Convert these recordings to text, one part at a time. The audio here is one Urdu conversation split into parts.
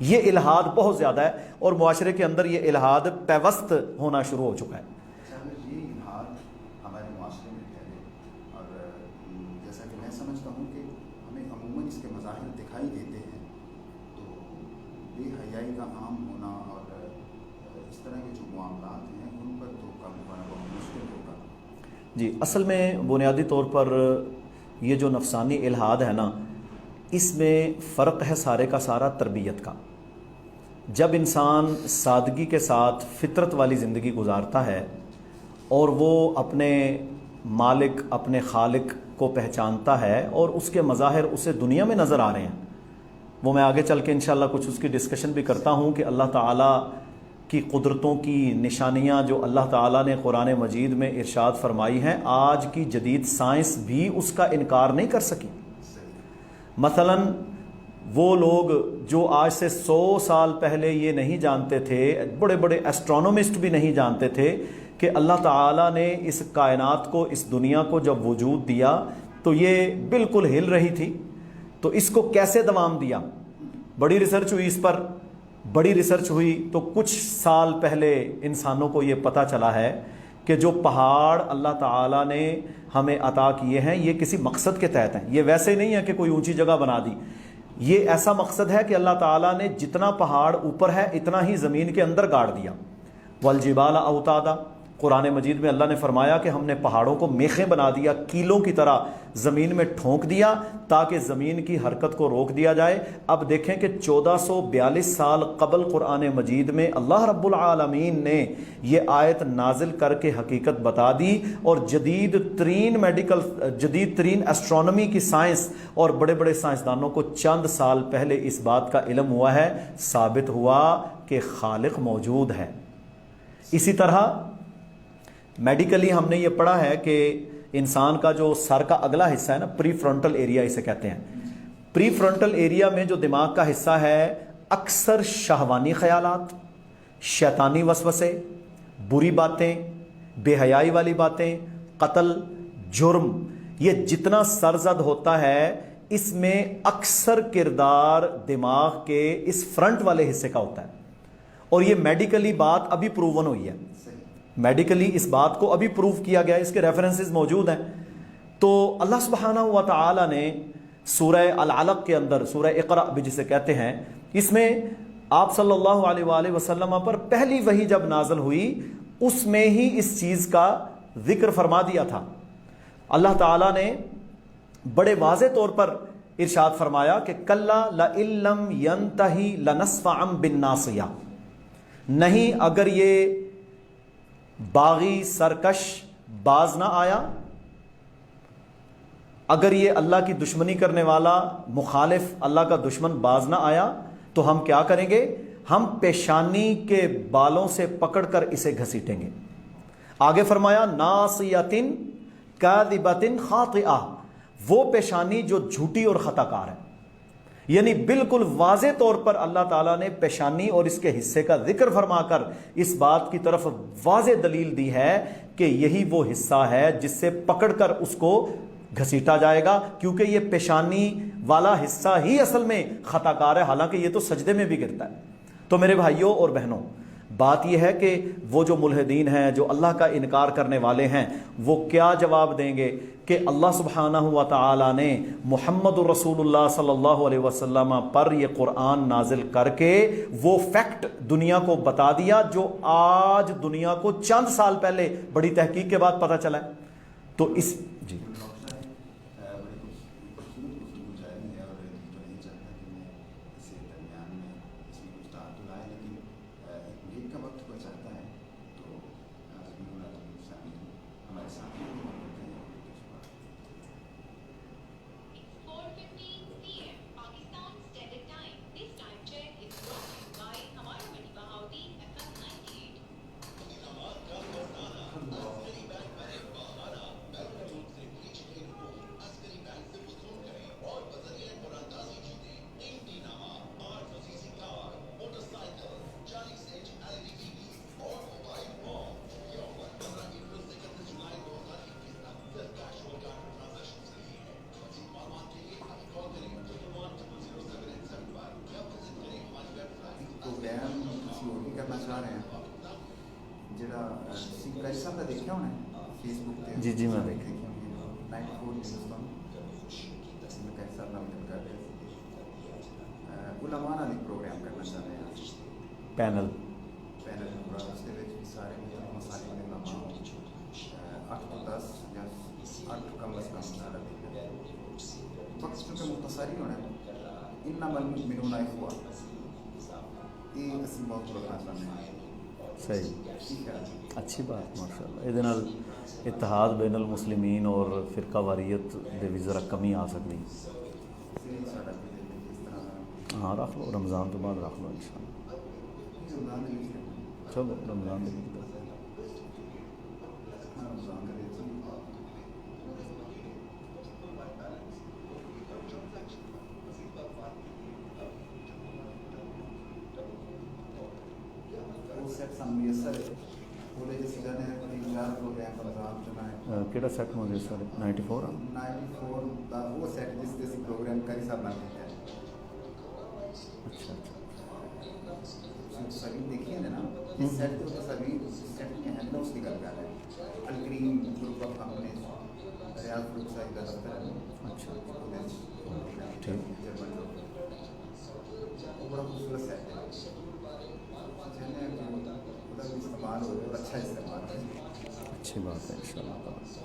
یہ الحاد بہت زیادہ ہے اور معاشرے کے اندر یہ الحاد پیوست ہونا شروع ہو چکا ہے۔ یہ الحاد ہمارے معاشرے میں پھیلے، اور جیسا کہ میں سمجھتا ہوں کہ ہمیں عموماً اس کے مظاہر دکھائی دیتے ہیں، تو بے حیائی کا عام ہونا اور اس طرح کے جو معاملات ہیں ان پر تو قابو پانا بہت مشکل ہوگا۔ جی، اصل میں بنیادی طور پر یہ جو نفسانی الحاد ہے نا، اس میں فرق ہے سارے کا سارا تربیت کا۔ جب انسان سادگی کے ساتھ فطرت والی زندگی گزارتا ہے اور وہ اپنے مالک اپنے خالق کو پہچانتا ہے اور اس کے مظاہر اسے دنیا میں نظر آ رہے ہیں، وہ میں آگے چل کے انشاءاللہ کچھ اس کی ڈسکشن بھی کرتا ہوں کہ اللہ تعالیٰ کی قدرتوں کی نشانیاں جو اللہ تعالیٰ نے قرآن مجید میں ارشاد فرمائی ہیں، آج کی جدید سائنس بھی اس کا انکار نہیں کر سکی۔ مثلاً وہ لوگ جو آج سے 100 سال پہلے یہ نہیں جانتے تھے، بڑے بڑے ایسٹرونومسٹ بھی نہیں جانتے تھے کہ اللہ تعالیٰ نے اس کائنات کو، اس دنیا کو جب وجود دیا تو یہ بالکل ہل رہی تھی، تو اس کو کیسے دوام دیا؟ بڑی ریسرچ ہوئی اس پر، بڑی ریسرچ ہوئی تو کچھ سال پہلے انسانوں کو یہ پتہ چلا ہے کہ جو پہاڑ اللہ تعالیٰ نے ہمیں عطا کیے ہیں یہ کسی مقصد کے تحت ہیں، یہ ویسے نہیں ہے کہ کوئی اونچی جگہ بنا دی، یہ ایسا مقصد ہے کہ اللہ تعالیٰ نے جتنا پہاڑ اوپر ہے اتنا ہی زمین کے اندر گاڑ دیا۔ والجبال اوتادا، قرآن مجید میں اللہ نے فرمایا کہ ہم نے پہاڑوں کو میخیں بنا دیا، کیلوں کی طرح زمین میں ٹھونک دیا تاکہ زمین کی حرکت کو روک دیا جائے۔ اب دیکھیں کہ 1442 سال قبل قرآن مجید میں اللہ رب العالمین نے یہ آیت نازل کر کے حقیقت بتا دی، اور جدید ترین ایسٹرونومی کی سائنس اور بڑے بڑے سائنسدانوں کو چند سال پہلے اس بات کا علم ہوا ہے، ثابت ہوا کہ خالق موجود ہے۔ اسی طرح میڈیکلی ہم نے یہ پڑھا ہے کہ انسان کا جو سر کا اگلا حصہ ہے نا، پری فرنٹل ایریا اسے کہتے ہیں، پری فرنٹل ایریا میں جو دماغ کا حصہ ہے، اکثر شہوانی خیالات، شیطانی وسوسے، بری باتیں، بے حیائی والی باتیں، قتل، جرم، یہ جتنا سرزد ہوتا ہے اس میں اکثر کردار دماغ کے اس فرنٹ والے حصے کا ہوتا ہے، اور یہ میڈیکلی بات ابھی پروون ہوئی ہے، میڈیکلی اس بات کو ابھی پروف کیا گیا ہے، اس کے ریفرنسز موجود ہیں۔ تو اللہ سبحانہ و تعالی نے سورہ العلق کے اندر، سورہ اقرا بھی جسے کہتے ہیں، اس میں آپ صلی اللہ علیہ وآلہ وسلم پر پہلی وحی جب نازل ہوئی اس میں ہی اس چیز کا ذکر فرما دیا تھا۔ اللہ تعالیٰ نے بڑے واضح طور پر ارشاد فرمایا کہ کلا لئن لم ینتہی لنصفعا بالناصیہ، نہیں اگر یہ باغی سرکش باز نہ آیا، اگر یہ اللہ کی دشمنی کرنے والا مخالف اللہ کا دشمن باز نہ آیا تو ہم کیا کریں گے؟ ہم پیشانی کے بالوں سے پکڑ کر اسے گھسیٹیں گے۔ آگے فرمایا ناصیۃ کاذبۃ خاطئہ، وہ پیشانی جو جھوٹی اور خطا کار ہے، یعنی بالکل واضح طور پر اللہ تعالیٰ نے پیشانی اور اس کے حصے کا ذکر فرما کر اس بات کی طرف واضح دلیل دی ہے کہ یہی وہ حصہ ہے جس سے پکڑ کر اس کو گھسیٹا جائے گا، کیونکہ یہ پیشانی والا حصہ ہی اصل میں خطا کار ہے، حالانکہ یہ تو سجدے میں بھی گرتا ہے۔ تو میرے بھائیوں اور بہنوں، بات یہ ہے کہ وہ جو ملحدین ہیں، جو اللہ کا انکار کرنے والے ہیں، وہ کیا جواب دیں گے کہ اللہ سبحانہ و تعالی نے محمد رسول اللہ صلی اللہ علیہ وسلم پر یہ قرآن نازل کر کے وہ فیکٹ دنیا کو بتا دیا جو آج دنیا کو چند سال پہلے بڑی تحقیق کے بعد پتہ چلا ہے۔ تو اس جی رہے ہیں جڑا کئی صاحب کا دیکھا ہونا فیس بک پہ جی جی میں دیکھا 94 نیوز تو کئی صاحب نال مل کر علماء نال ایک پروگرام کرنا چاہ رہے ہیں پینل پورا اس کے سارے مسالے کے علماء 8 to 10 یا 8 کم از کم سارا وقت چونکہ مختصر ہی ہونا ہے انما المؤمنون اخوہ یہ اسی بہت رکھنا چاہتے ہیں صحیح ٹھیک ہے اچھی بات ماشاء اللہ یہ اتحاد بین المسلمین اور فرقہ واریت دے بھی ذرا کمی آ سکتی ساڈا بھی اس طرح ہاں رکھ لو رمضان تو بعد رکھ لو ان شاء اللہ رمضان دے وچ چلو رمضان دے رمضان دے وچ وہ سیٹ سان میسر بولے جیسے جانے ہیں 4 پروگرام رمضان چنا ہے کیڑا سیٹ مجھے سر 94 94 دا وہ سیٹ جس دے پروگرام کری صاحب نال کیتا ہے اچھا سبھی دیکھیے نا اس سیٹ تو سبھی سیٹ میں ہے اس کی گل کر رہے ہیں Al Karim group of companies Riaz group صاحب کا دفتر ہے اچھا ٹھیک وہ بڑا خوبصورت سیٹ ہے استعمال ہو اچھا استعمال ہے اچھی بات ہے ان شاء اللہ تعالیٰ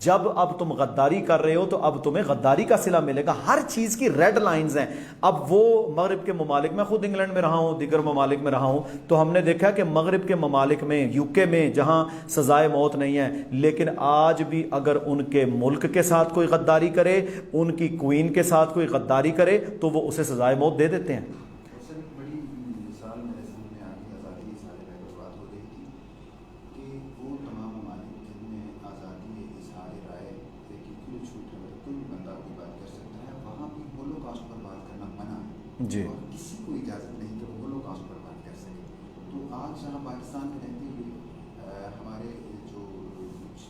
جب اب تم غداری کر رہے ہو تو اب تمہیں غداری کا صلہ ملے گا. ہر چیز کی ریڈ لائنز ہیں. اب وہ مغرب کے ممالک، میں خود انگلینڈ میں رہا ہوں، دیگر ممالک میں رہا ہوں، تو ہم نے دیکھا کہ مغرب کے ممالک میں، یو کے میں، جہاں سزائے موت نہیں ہے، لیکن آج بھی اگر ان کے ملک کے ساتھ کوئی غداری کرے، ان کی کوئین کے ساتھ کوئی غداری کرے تو وہ اسے سزائے موت دے دیتے ہیں. جی کسی کو اجازت نہیں کہ وہ ہولوکاسٹ پر بات کر سکے. تو آج جہاں پاکستان میں رہتے ہوئے ہمارے جو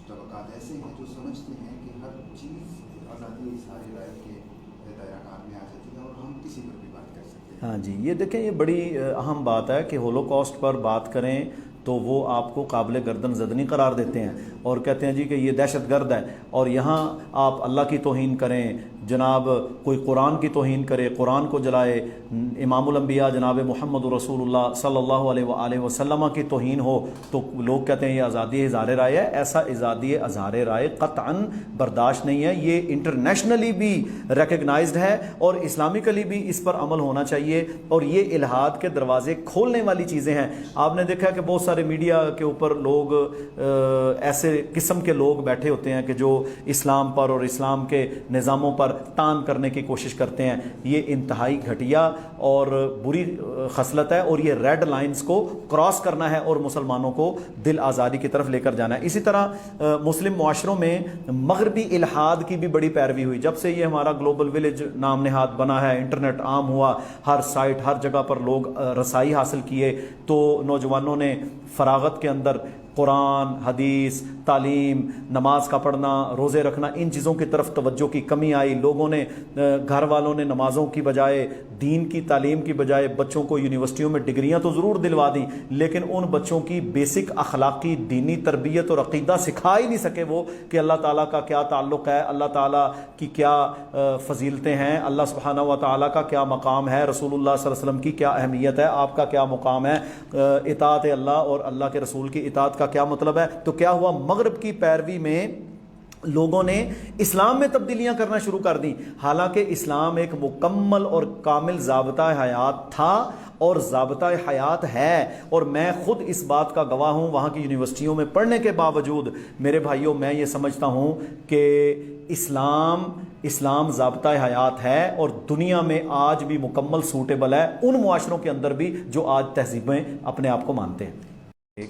طبقات ایسے ہیں جو سمجھتے ہیں کہ ہر چیز آزادی اظہار رائے کے دائرہ کار میں آ جاتی ہے اور ہم کسی پر بھی بات کر سکتے ہیں. ہاں جی، یہ دیکھیں یہ بڑی اہم بات ہے کہ ہولوکاسٹ پر بات کریں تو وہ آپ کو قابل گردن زدنی قرار دیتے ہیں اور کہتے ہیں جی کہ یہ دہشت گرد ہے. اور یہاں آپ اللہ کی توہین کریں، جناب کوئی قرآن کی توہین کرے، قرآن کو جلائے، امام الانبیاء جناب محمد رسول اللہ صلی اللہ علیہ وآلہ وسلم کی توہین ہو تو لوگ کہتے ہیں یہ آزادی اظہار رائے ہے. ایسا آزادی اظہار رائے قطعاً برداشت نہیں ہے. یہ انٹرنیشنلی بھی ریکگنائزڈ ہے اور اسلامکلی بھی اس پر عمل ہونا چاہیے. اور یہ الہاد کے دروازے کھولنے والی چیزیں ہیں. آپ نے دیکھا کہ بہت سارے میڈیا کے اوپر لوگ ایسے قسم کے لوگ بیٹھے ہوتے ہیں کہ جو اسلام پر اور اسلام کے نظاموں پر تان کرنے کی کوشش کرتے ہیں. یہ انتہائی گھٹیا اور بری خصلت ہے اور یہ ریڈ لائنز کو کراس کرنا ہے اور مسلمانوں کو دل آزادی کی طرف لے کر جانا ہے. اسی طرح مسلم معاشروں میں مغربی الحاد کی بھی بڑی پیروی ہوئی. جب سے یہ ہمارا گلوبل ولیج نام نہاد بنا ہے، انٹرنیٹ عام ہوا، ہر سائٹ ہر جگہ پر لوگ رسائی حاصل کیے، تو نوجوانوں نے فراغت کے اندر قرآن، حدیث، تعلیم، نماز کا پڑھنا، روزے رکھنا، ان چیزوں کی طرف توجہ کی کمی آئی. لوگوں نے، گھر والوں نے نمازوں کی بجائے، دین کی تعلیم کی بجائے بچوں کو یونیورسٹیوں میں ڈگریاں تو ضرور دلوا دی، لیکن ان بچوں کی بیسک اخلاقی دینی تربیت اور عقیدہ سکھا ہی نہیں سکے وہ کہ اللہ تعالیٰ کا کیا تعلق ہے، اللہ تعالیٰ کی کیا فضیلتیں ہیں، اللہ سبحانہ و تعالیٰ کا کیا مقام ہے، رسول اللہ صلی اللہ علیہ وسلم کی کیا اہمیت ہے، آپ کا کیا مقام ہے، اطاعت اللہ اور اللہ کے رسول کی اطاعت کا کیا مطلب ہے. تو کیا ہوا، مغرب کی پیروی میں لوگوں نے اسلام میں تبدیلیاں کرنا شروع کر دیں، حالانکہ اسلام ایک مکمل اور کامل ضابطہ حیات تھا اور ضابطہ حیات ہے. اور میں خود اس بات کا گواہ ہوں. وہاں کی یونیورسٹیوں میں پڑھنے کے باوجود میرے بھائیوں میں یہ سمجھتا ہوں کہ اسلام ضابطہ حیات ہے اور دنیا میں آج بھی مکمل سوٹیبل ہے ان معاشروں کے اندر بھی جو آج تہذیبیں اپنے آپ کو مانتے ہیں.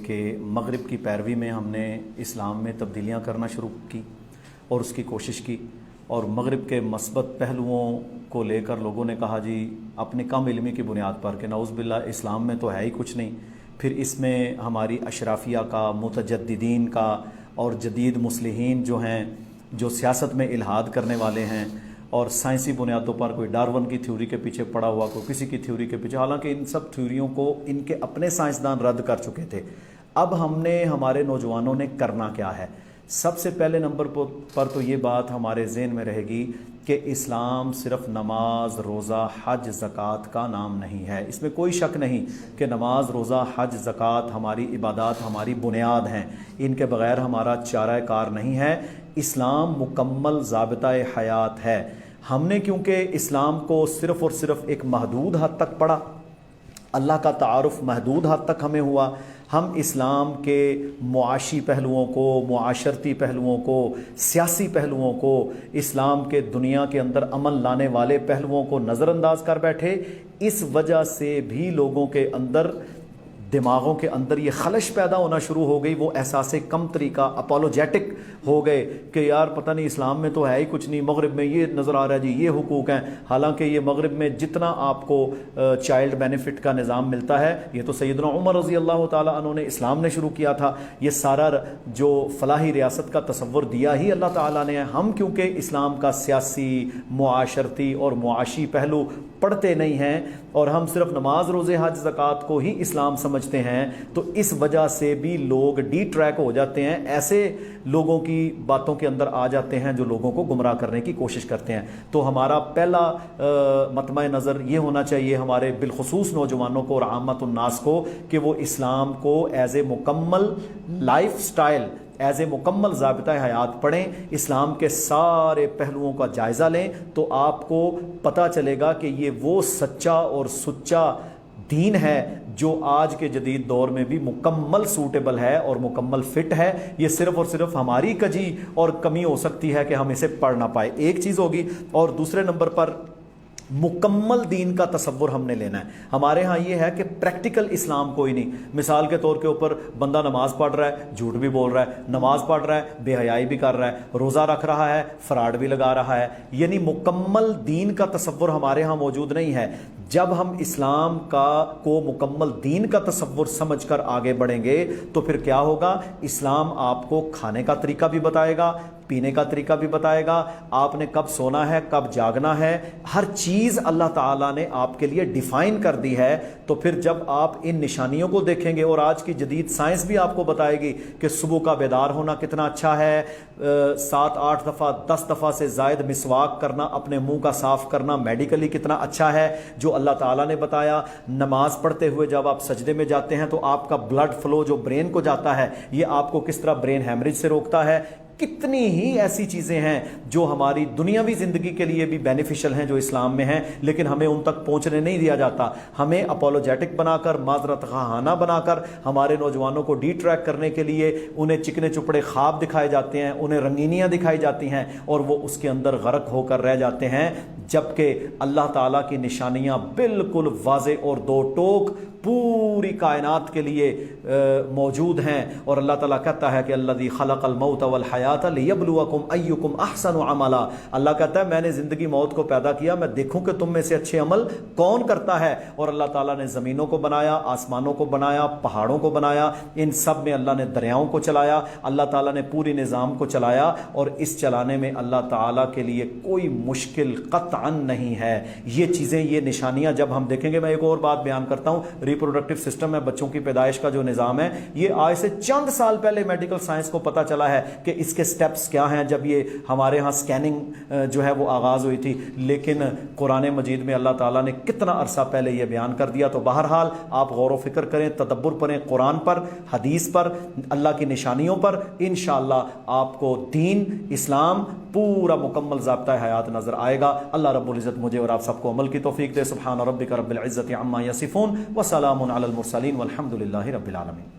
کہ مغرب کی پیروی میں ہم نے اسلام میں تبدیلیاں کرنا شروع کی اور اس کی کوشش کی، اور مغرب کے مثبت پہلوؤں کو لے کر لوگوں نے کہا جی اپنے کم علمی کی بنیاد پر کہ نعوذ باللہ اسلام میں تو ہے ہی کچھ نہیں، پھر اس میں ہماری اشرافیہ کا، متجددین کا اور جدید مصلحین جو ہیں، جو سیاست میں الحاد کرنے والے ہیں اور سائنسی بنیادوں پر، کوئی ڈارون کی تھیوری کے پیچھے پڑا ہوا، کوئی کسی کی تھیوری کے پیچھے، حالانکہ ان سب تھیوریوں کو ان کے اپنے سائنسدان رد کر چکے تھے. اب ہم نے، ہمارے نوجوانوں نے کرنا کیا ہے؟ سب سے پہلے نمبر پر تو یہ بات ہمارے ذہن میں رہے گی کہ اسلام صرف نماز، روزہ، حج، زکوٰۃ کا نام نہیں ہے. اس میں کوئی شک نہیں کہ نماز، روزہ، حج، زکوٰۃ ہماری عبادات، ہماری بنیاد ہیں، ان کے بغیر ہمارا چارہ کار نہیں ہے. اسلام مکمل ضابطہ حیات ہے. ہم نے کیونکہ اسلام کو صرف اور صرف ایک محدود حد تک پڑھا، اللہ کا تعارف محدود حد تک ہمیں ہوا، ہم اسلام کے معاشی پہلوؤں کو، معاشرتی پہلوؤں کو، سیاسی پہلوؤں کو، اسلام کے دنیا کے اندر عمل لانے والے پہلوؤں کو نظر انداز کر بیٹھے. اس وجہ سے بھی لوگوں کے اندر، دماغوں کے اندر یہ خلش پیدا ہونا شروع ہو گئی. وہ احساس کمتری کا اپولوجیٹک ہو گئے کہ یار پتہ نہیں اسلام میں تو ہے ہی کچھ نہیں، مغرب میں یہ نظر آ رہا ہے جی یہ حقوق ہیں، حالانکہ یہ مغرب میں جتنا آپ کو چائلڈ بینیفٹ کا نظام ملتا ہے یہ تو سیدنا عمر رضی اللہ تعالیٰ عنہ نے اسلام نے شروع کیا تھا. یہ سارا جو فلاحی ریاست کا تصور دیا ہی اللہ تعالیٰ نے ہے. ہم کیونکہ اسلام کا سیاسی، معاشرتی اور معاشی پہلو پڑھتے نہیں ہیں اور ہم صرف نماز، روزے، حج، زکوٰۃ کو ہی اسلام سمجھتے ہیں، تو اس وجہ سے بھی لوگ ڈی ٹریک ہو جاتے ہیں، ایسے لوگوں کی باتوں کے اندر آ جاتے ہیں جو لوگوں کو گمراہ کرنے کی کوشش کرتے ہیں. تو ہمارا پہلا مطمع نظر یہ ہونا چاہیے ہمارے بالخصوص نوجوانوں کو اور عامت الناس کو کہ وہ اسلام کو ایز اے مکمل لائف سٹائل، ایز اے مکمل ضابطہ حیات پڑھیں، اسلام کے سارے پہلوؤں کا جائزہ لیں، تو آپ کو پتہ چلے گا کہ یہ وہ سچا اور سچا دین ہے جو آج کے جدید دور میں بھی مکمل سوٹیبل ہے اور مکمل فٹ ہے۔ یہ صرف اور صرف ہماری کجی اور کمی ہو سکتی ہے کہ ہم اسے پڑھ نہ پائے، ایک چیز ہوگی۔ اور دوسرے نمبر پر مکمل دین کا تصور ہم نے لینا ہے۔ ہمارے ہاں یہ ہے کہ پریکٹیکل اسلام کوئی نہیں۔ مثال کے طور کے اوپر بندہ نماز پڑھ رہا ہے، جھوٹ بھی بول رہا ہے، نماز پڑھ رہا ہے، بے حیائی بھی کر رہا ہے، روزہ رکھ رہا ہے، فراڈ بھی لگا رہا ہے، یعنی مکمل دین کا تصور ہمارے ہاں موجود نہیں ہے۔ جب ہم اسلام کو مکمل دین کا تصور سمجھ کر آگے بڑھیں گے تو پھر کیا ہوگا؟ اسلام آپ کو کھانے کا طریقہ بھی بتائے گا، پینے کا طریقہ بھی بتائے گا، آپ نے کب سونا ہے، کب جاگنا ہے، ہر چیز اللہ تعالیٰ نے آپ کے لیے ڈیفائن کر دی ہے۔ تو پھر جب آپ ان نشانیوں کو دیکھیں گے، اور آج کی جدید سائنس بھی آپ کو بتائے گی کہ صبح کا بیدار ہونا کتنا اچھا ہے، 7-8 دفعہ 10 دفعہ سے زائد مسواک کرنا، اپنے منہ کا صاف کرنا میڈیکلی کتنا اچھا ہے، جو اللہ تعالیٰ نے بتایا۔ نماز پڑھتے ہوئے جب آپ سجدے میں جاتے ہیں تو آپ کا بلڈ فلو جو برین کو جاتا ہے، یہ آپ کو کس طرح برین ہیمریج سے روکتا ہے۔ کتنی ہی ایسی چیزیں ہیں جو ہماری دنیاوی زندگی کے لیے بھی بینیفیشل ہیں، جو اسلام میں ہیں، لیکن ہمیں ان تک پہنچنے نہیں دیا جاتا۔ ہمیں اپولوجیٹک بنا کر، معذرت خواہانہ بنا کر، ہمارے نوجوانوں کو ڈی ٹریک کرنے کے لیے انہیں چکنے چپڑے خواب دکھائے جاتے ہیں، انہیں رنگینیاں دکھائی جاتی ہیں، اور وہ اس کے اندر غرق ہو کر رہ جاتے ہیں، جبکہ اللہ تعالیٰ کی نشانیاں بالکل واضح اور دو ٹوک پوری کائنات کے لیے موجود ہیں۔ اور اللہ تعالیٰ کہتا ہے کہ الذی خلق الموت والحیات لیبلوکم ایکم احسن عملا، اللہ کہتا ہے میں نے زندگی موت کو پیدا کیا، میں دیکھوں کہ تم میں سے اچھے عمل کون کرتا ہے۔ اور اللہ تعالیٰ نے زمینوں کو بنایا، آسمانوں کو بنایا، پہاڑوں کو بنایا، ان سب میں اللہ نے دریاؤں کو چلایا، اللہ تعالیٰ نے پوری نظام کو چلایا، اور اس چلانے میں اللہ تعالیٰ کے لیے کوئی مشکل قطعاً نہیں ہے۔ یہ چیزیں، یہ نشانیاں جب ہم دیکھیں گے، میں ایک اور بات بیان کرتا ہوں، ریپروڈکٹیو سسٹم ہے، بچوں کی پیدائش کا جو نظام ہے، یہ آج سے چند سال پہلے میڈیکل سائنس کو پتہ چلا ہے کہ اس کے سٹیپس کیا ہیں، جب یہ ہمارے ہاں سکیننگ جو ہے وہ آغاز ہوئی تھی، لیکن قرآن مجید میں اللہ تعالیٰ نے کتنا عرصہ پہلے یہ بیان کر دیا۔ تو بہرحال آپ غور و فکر کریں، تدبر کریں قرآن پر، حدیث پر، اللہ کی نشانیوں پر، انشاءاللہ آپ کو دین اسلام پورا مکمل ضابطہ حیات نظر آئے گا۔ اللہ رب العزت مجھے اور آپ سب کو عمل کی توفیق دے۔ سبحان ربک رب العزت عما یصفون وسلام علی المرسلین والحمد للہ رب العالمین۔